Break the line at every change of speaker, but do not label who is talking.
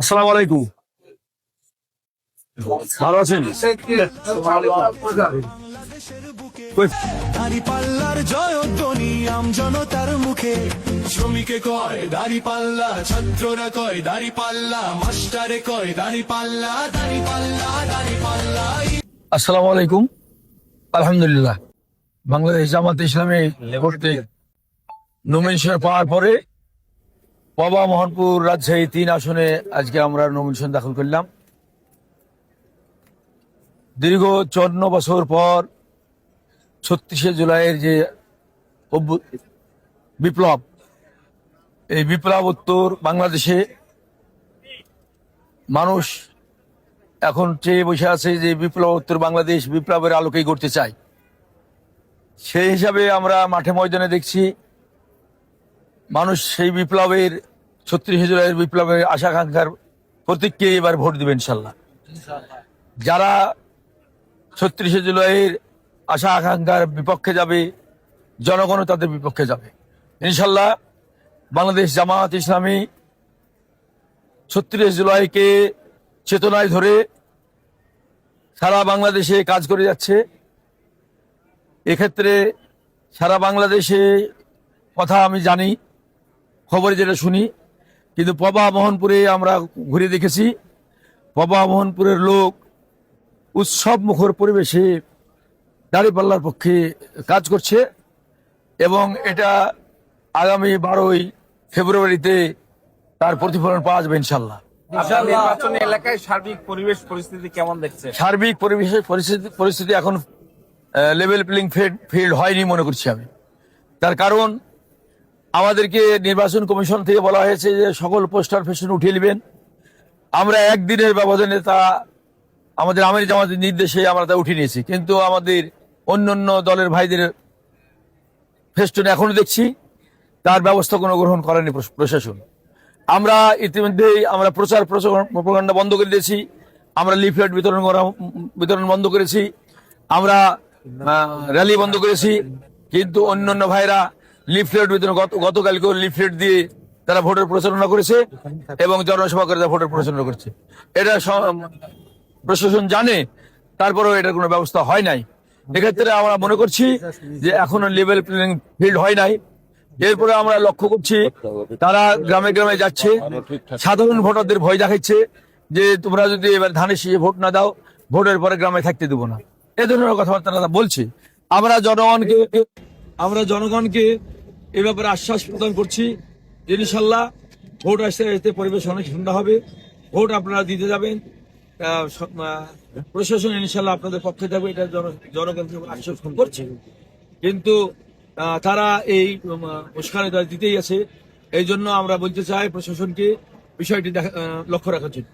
আসসালামু আলাইকুম। ভালো আছেন?
দাঁড়িপাল্লার জয়ধ্বনি আমজনতার মুখে, শ্রমিকে কয় দাঁড়িপাল্লা, ছাত্ররা কয় দাঁড়িপাল্লা, মাস্টারে কয় দাঁড়িপাল্লা, দাঁড়িপাল্লা, দাঁড়িপাল্লা।
আসসালামু আলাইকুম। আলহামদুলিল্লাহ, বাংলাদেশ জামাত ইসলামী কর্তৃক নমিনেশন পাওয়ার পরে পবা, মোহনপুর, রাজশাহী 3 আসনে আজকে আমরা নমিনেশন দাখিল করলাম। দীর্ঘ 54 বছর পর 36শে জুলাইয়ের যে বিপ্লব, এই বিপ্লব উত্তর বাংলাদেশে মানুষ এখন চেয়ে বসে আছে যে বিপ্লব উত্তর বাংলাদেশ বিপ্লবের আলোকেই করতে চায়। সেই হিসাবে আমরা মাঠে ময়দানে দেখছি মানুষ সেই বিপ্লবের 36শে জুলাইয়ের বিপ্লবের আশাকাঙ্ক্ষার প্রতীককে এবার ভোট দিবেন ইনশাল্লাহ। যারা 36শে জুলাইয়ের আশা আকাঙ্ক্ষার বিপক্ষে যাবে, জনগণও তাদের বিপক্ষে যাবে ইনশাল্লাহ। বাংলাদেশ জামাত ইসলামী 36 জুলাইকে চেতনায় ধরে সারা বাংলাদেশে কাজ করে যাচ্ছে। এক্ষেত্রে সারা বাংলাদেশে কথা আমি জানি, খবরে যেটা শুনি, কিন্তু পবা মোহনপুরে আমরা ঘুরে দেখেছি পবা মোহনপুরের লোক উৎসব মুখর পরিবেশে দাঁড়িপাল্লার পক্ষে কাজ করছে এবং এটা আগামী 12ই ফেব্রুয়ারিতে তার প্রতিফলন পাওয়া যাবে ইনশাল্লাহ।
নির্বাচনী এলাকায় সার্বিক পরিবেশ পরিস্থিতি কেমন দেখছে?
সার্বিক পরিবেশের পরিস্থিতি এখন লেভেল প্লেইং ফিল্ড হয়নি মনে করছি আমি। তার কারণ আমাদেরকে নির্বাচন কমিশন থেকে বলা হয়েছে যে সকল পোস্টার ফেশন উঠিয়ে নেবেন। আমরা একদিনের ব্যবধানে তা আমাদের আমির জামাতের নির্দেশে আমরা তা উঠিয়ে নিয়েছি, কিন্তু আমাদের অন্যান্য দলের ভাইদের ফেস্টুন এখনো দেখছি তার ব্যবস্থা কোনো গ্রহণ করেনি প্রশাসন। আমরা ইতিমধ্যেই আমরা প্রচার প্রপাগান্ডা বন্ধ করে দিয়েছি, আমরা লিফলেট বিতরণ বন্ধ করেছি, আমরা র্যালি বন্ধ করেছি, কিন্তু অন্যান্য ভাইরা লিফলেট বিতরণ গতকালকে লিফলেট দিয়ে তারা ভোটের প্রচারণা করেছে এবং জনসভা করে তারা ভোটের প্রচারণা করছে। এটা প্রশাসন জানে, তারপরেও এটার কোনো ব্যবস্থা হয় নাই। এক্ষেত্রে আমরা মনে করছি যে এখনো লেভেল প্লেইং ফিল্ড হয় নাই। এরপরে আমরা লক্ষ্য করছি তারা গ্রামে গ্রামে যাচ্ছে, সাধারণ ভোটারদের ভয় দেখাচ্ছে যে তোমরা যদি এবার ধানের শীষে ভোট না দাও, ভোটের পরে গ্রামে থাকতে দেবো না, এ ধরনের কথাবার্তা তারা বলছে। আমরা জনগণকে এ ব্যাপারে আশ্বাস প্রদান করছি যে ইনশাল্লাহ ভোট আসতে আসতে পরিবেশ অনেক ঠান্ডা হবে, ভোট আপনারা দিতে যাবেন, প্রশাসন ইনশাল্লাহ আপনাদের পক্ষে থাকবে, এটা জনগণকে আশ্বস্ত করছে। কিন্তু তারা এই উস্কানি দিতেই আছে। এই জন্য আমরা বলতে চাই প্রশাসনকে বিষয়টি লক্ষ্য রাখার জন্য।